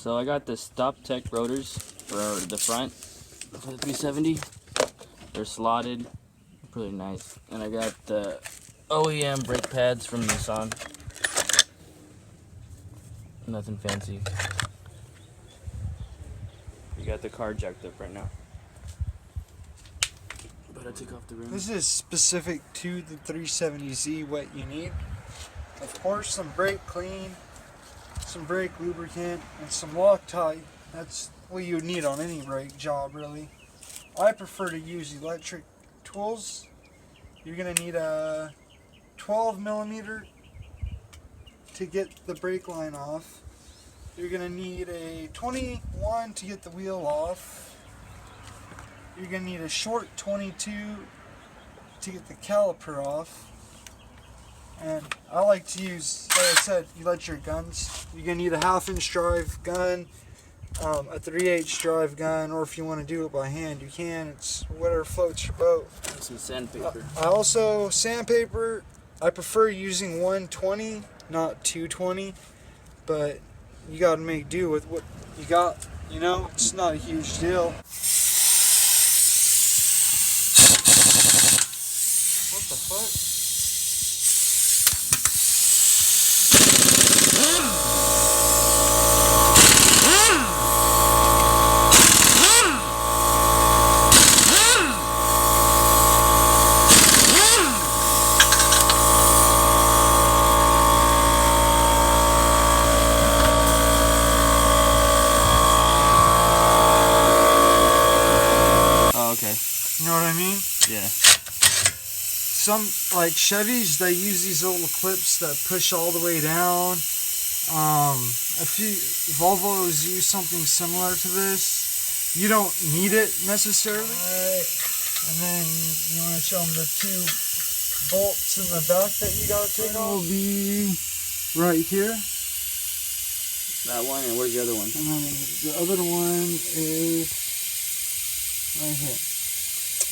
So I got the Stop Tech rotors for the front for the 370. They're slotted, pretty nice. And I got the OEM brake pads from Nissan. Nothing fancy. You got the car jacked up right now. But I took off the rim. This is specific to the 370Z, what you need. Of course, some brake clean, some brake lubricant, and some Loctite. That's what you would need on any brake job, really. I prefer to use electric tools. You're going to need a 12mm to get the brake line off. You're going to need a 21 to get the wheel off. You're going to need a short 22 to get the caliper off. And I like to use, like I said, electric guns. You're going to need a 1/2-inch drive gun, a 3/8 drive gun, or if you want to do it by hand, you can. It's whatever floats your boat. Some sandpaper. I also, sandpaper, I prefer using 120, not 220, but you got to make do with what you got, you know? It's not a huge deal. What the fuck? You know what I mean? Yeah. Some, like Chevys, they use these little clips that push all the way down. A few Volvos use something similar to this. You don't need it necessarily. And then you want to show them the 2 bolts in the back that you got to take off. Will be right here. That one, and where's the other one? And then the other one is right here.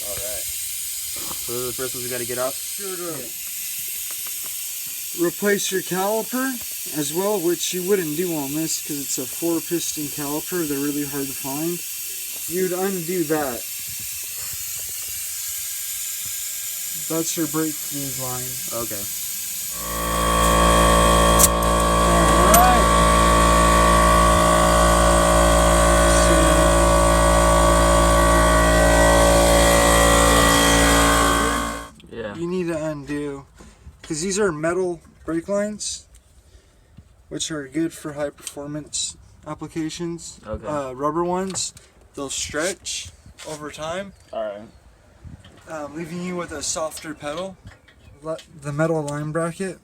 Alright. So those are the first ones we got to get off? Sure do. Replace your caliper as well, which you wouldn't do on this because it's a 4-piston caliper. They're really hard to find. You'd undo that. That's your brake fluid line. Okay. You need to undo, because these are metal brake lines, which are good for high performance applications. Okay. Rubber ones, they'll stretch over time, Alright. leaving you with a softer pedal. The metal line bracket,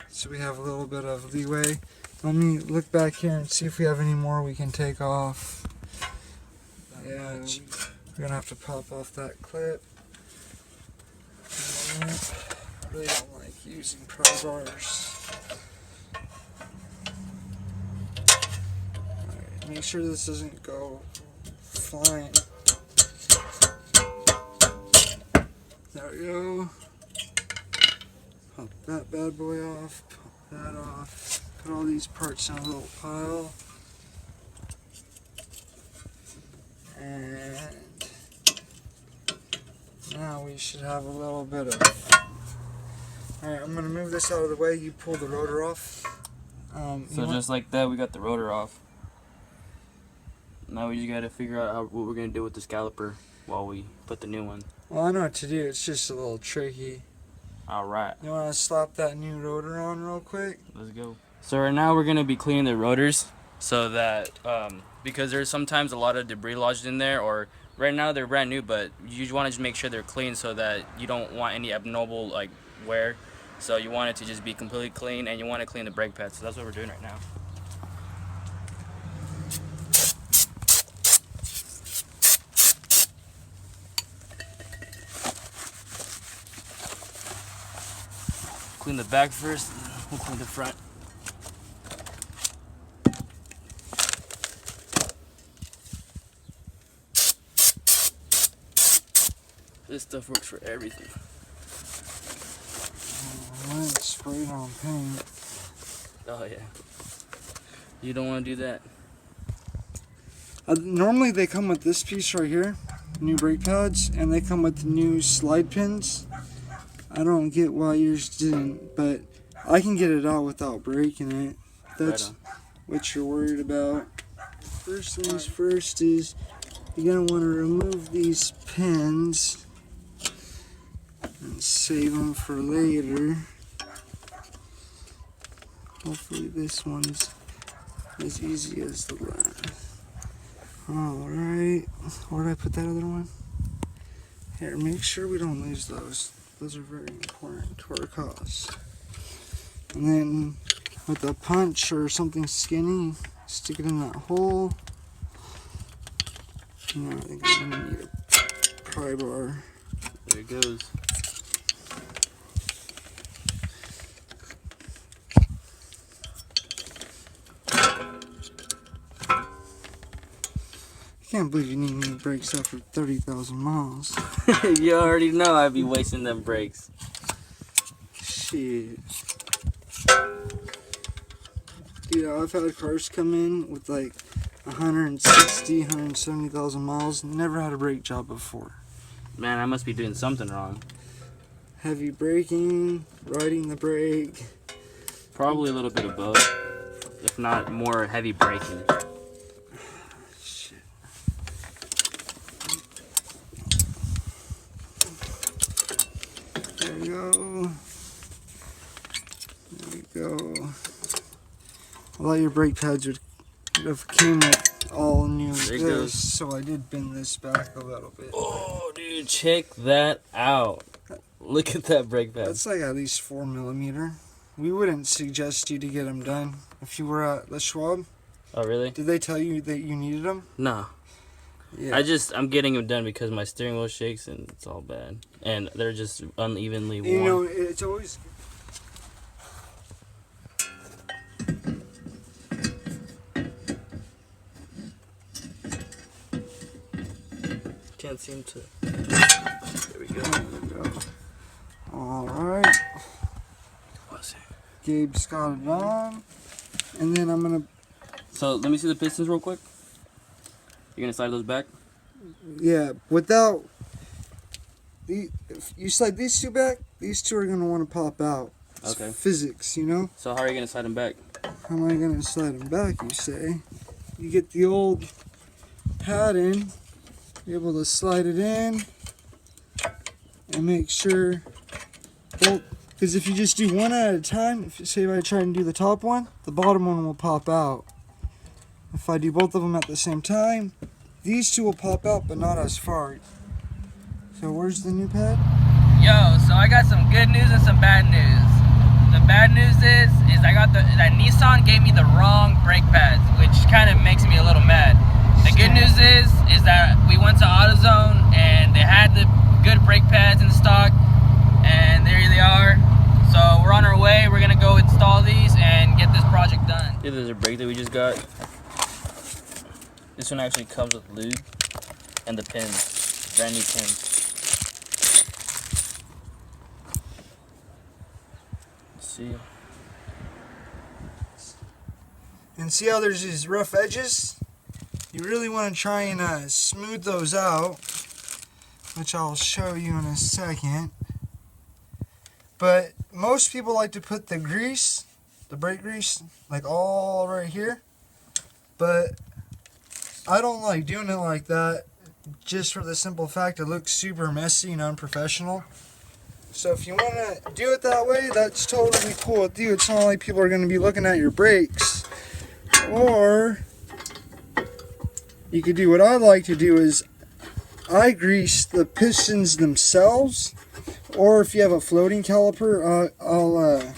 so we have a little bit of leeway. Let me look back here and see if we have any more we can take off. Yeah, we're gonna have to pop off that clip. I really don't like using pry bars. Alright, make sure this doesn't go flying. There we go. Pop that bad boy off, pop that off. Put all these parts in a little pile. And now we should have a little bit of... Alright, I'm going to move this out of the way. You pull the rotor off. So just like that, we got the rotor off. Now we just got to figure out what we're going to do with this caliper while we put the new one. Well, I know what to do. It's just a little tricky. Alright. You want to slap that new rotor on real quick? Let's go. So right now we're going to be cleaning the rotors so that, because there's sometimes a lot of debris lodged in there, or right now they're brand new, but you want to just make sure they're clean so that you don't want any abnormal like wear. So you want it to just be completely clean, and you want to clean the brake pads. So that's what we're doing right now. Clean the back first, and then we'll clean the front. This stuff works for everything. I sprayed on paint. Oh yeah. You don't want to do that. Normally they come with this piece right here, new brake pads, and they come with the new slide pins. I don't get why yours didn't, but I can get it out without breaking it. That's what you're worried about. First things first is you're going to want to remove these pins and save them for later. Hopefully this one's as easy as the last. Alright, where did I put that other one? Here, make sure we don't lose those. Those are very important to our cause. And then with a punch or something skinny, stick it in that hole. Now I think I'm going to need a pry bar. There it goes. I can't believe you need new brakes after 30,000 miles. You already know I'd be wasting them brakes. Shit. Dude, I've had cars come in with like 160, 170,000 miles. Never had a brake job before. Man, I must be doing something wrong. Heavy braking, riding the brake. Probably a little bit of both. If not more heavy braking. Shit. There we go. There we go. I thought your brake pads would have came with all new There it this, goes. so I did bend this back a little bit. Oh, dude, check that out. Look at that brake pad. That's like at least 4mm. We wouldn't suggest you to get them done if you were at Les Schuab. Oh, really? Did they tell you that you needed them? No. Yeah. I'm getting them done because my steering wheel shakes and it's all bad. And they're just unevenly worn. You know, it's always... Can't seem to. There we go. Alright. Gabe's got it on. And then I'm going to... So, let me see the pistons real quick. You're going to slide those back? Yeah, without... If you slide these two back, these two are going to want to pop out. It's Okay. physics, you know? So, how are you going to slide them back? How am I going to slide them back, you say? You get the old pad in. Be able to slide it in and make sure both, because if you just do one at a time, if I try and do the top one, the bottom one will pop out. If I do both of them at the same time, these two will pop out but not as far. So where's the new pad? Yo, so I got some good news and some bad news. The bad news is I got that Nissan gave me the wrong brake pads, which kind of makes me a little mad. The good news is that we went to AutoZone and they had the good brake pads in stock, and there they are. So we're on our way. We're gonna go install these and get this project done. Yeah, there's a brake that we just got. This one actually comes with lube and the pins, brand new pins. Let's see. And see how there's these rough edges? You really want to try and smooth those out, which I'll show you in a second. But most people like to put the grease, the brake grease, like all right here. But I don't like doing it like that, just for the simple fact it looks super messy and unprofessional. So if you want to do it that way, that's totally cool with you. It's not like people are going to be looking at your brakes. Or you could do what I like to do is I grease the pistons themselves, or if you have a floating caliper, I'll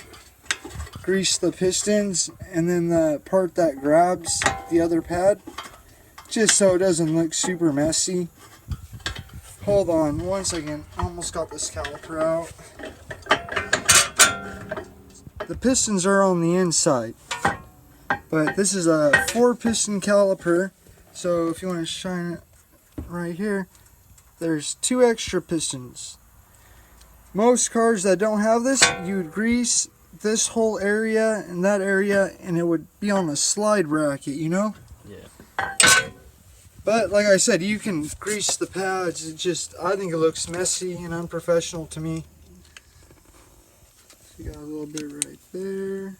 grease the pistons and then the part that grabs the other pad, just so it doesn't look super messy. Hold on one second, I almost got this caliper out. The pistons are on the inside, but this is a 4-piston caliper. So if you want to shine it right here, there's 2 extra pistons. Most cars that don't have this, you would grease this whole area and that area, and it would be on a slide bracket, you know? Yeah. But like I said, you can grease the pads. I think it looks messy and unprofessional to me. So you got a little bit right there.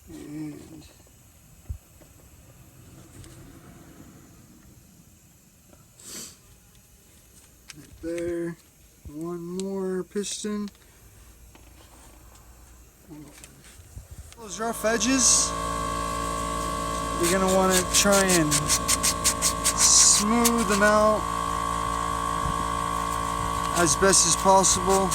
And right there. One more piston. Those rough edges, you're going to want to try and smooth them out as best as possible.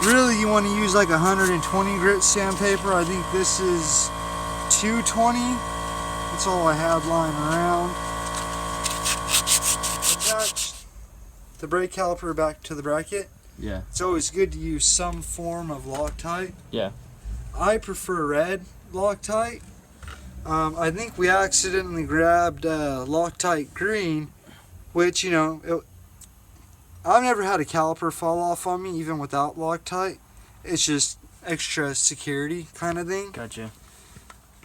Really, you want to use like 120 grit sandpaper. I think this is 220. That's all I had lying around. Attach the brake caliper back to the bracket. Yeah. It's always good to use some form of Loctite. Yeah. I prefer red Loctite. I think we accidentally grabbed Loctite green, which, you know, I've never had a caliper fall off on me even without Loctite. It's just extra security kind of thing. Gotcha.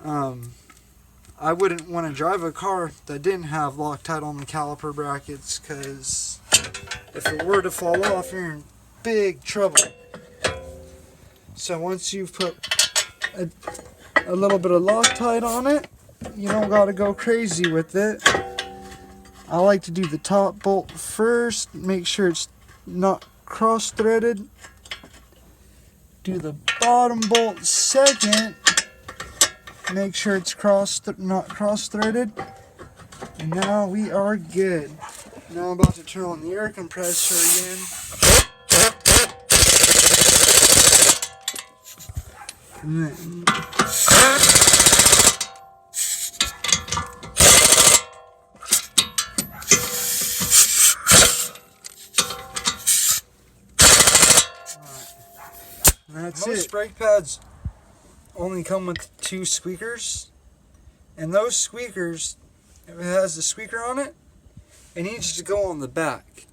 I wouldn't want to drive a car that didn't have Loctite on the caliper brackets, because if it were to fall off, you're in big trouble. So once you've put a little bit of Loctite on it, you don't got to go crazy with it. I like to do the top bolt first, make sure it's not cross-threaded. Do the bottom bolt second, make sure it's not cross-threaded. And now we are good. Now I'm about to turn on the air compressor again. And then that's Most brake pads only come with 2 squeakers, and those squeakers, if it has the squeaker on it, it needs to go on the back,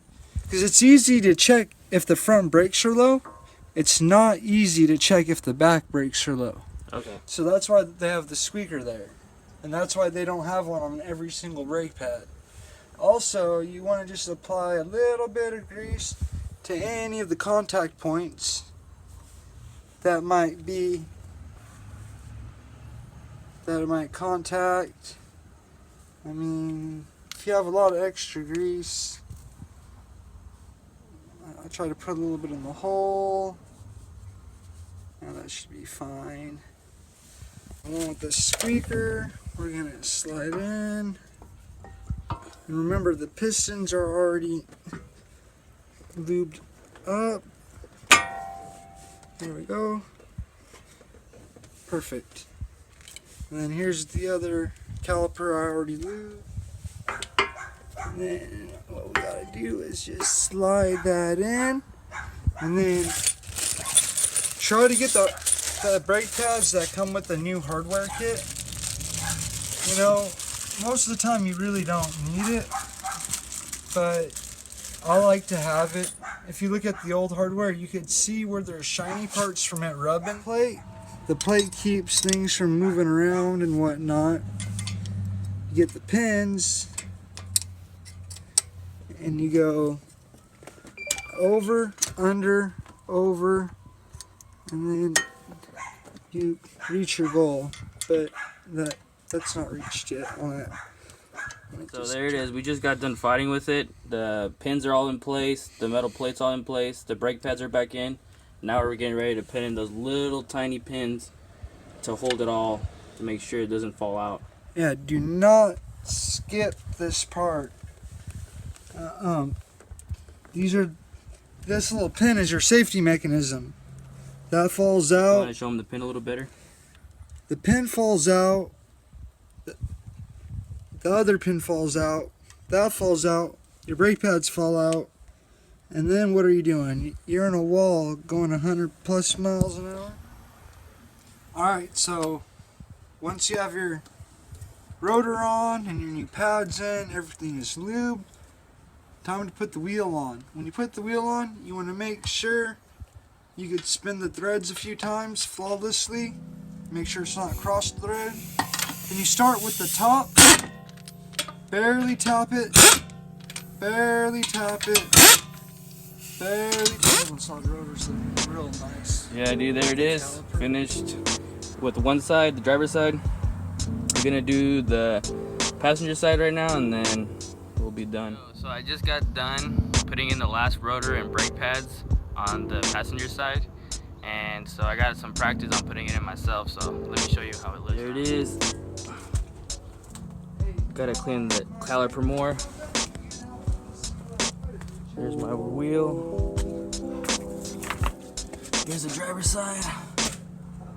because it's easy to check if the front brakes are low. It's not easy to check if the back brakes are low. Okay. So that's why they have the squeaker there, and that's why they don't have one on every single brake pad. Also, you want to just apply a little bit of grease to any of the contact points that might contact. I mean, if you have a lot of extra grease, I try to put a little bit in the hole. Now that should be fine. Along with the squeaker, we're gonna slide in. And remember, the pistons are already lubed up. There we go. Perfect. And then here's the other caliper I already lubed. And then what we gotta do is just slide that in. And then try to get the brake pads that come with the new hardware kit. You know, most of the time you really don't need it, but I like to have it. If you look at the old hardware, you could see where there's shiny parts from it rubbing plate. The plate keeps things from moving around and whatnot. You get the pins, and you go over, under, over, and then you reach your goal. But that's not reached yet on it. So there it is. We just got done fighting with it. The pins are all in place. The metal plate's all in place. The brake pads are back in. Now we're getting ready to put in those little tiny pins to hold it all, to make sure it doesn't fall out. Yeah, do not skip this part. This little pin is your safety mechanism. That falls You out. want to show them the pin a little better? The pin falls out. The other pin falls out. That falls out. Your brake pads fall out. And then what are you doing? You're in a wall going 100 plus miles an hour. Alright, so once you have your rotor on and your new pads in, everything is lubed, time to put the wheel on. When you put the wheel on, you want to make sure you could spin the threads a few times flawlessly. Make sure it's not cross thread. And you start with the top, barely top it, barely top it, barely top it. It's not rotors, they're real nice. Yeah, dude, there it is. Finished with one side, the driver's side. We're gonna do the passenger side right now, and then we'll be done. So I just got done putting in the last rotor and brake pads on the passenger side, and so I got some practice on putting it in myself. So let me show you how it looks. There it is. Gotta clean the caliper more. Here's my wheel. Here's the driver's side.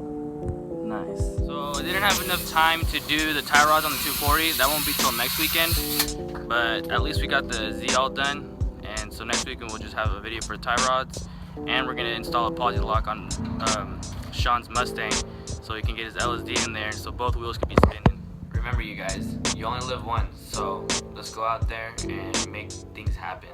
Nice. So I didn't have enough time to do the tie rods on the 240. That won't be till next weekend. But at least we got the Z all done. And so next weekend we'll just have a video for tie rods. And we're gonna install a poly lock on Shawn's Mustang so he can get his LSD in there so both wheels can be spinning. Remember you guys, you only live once, so let's go out there and make things happen.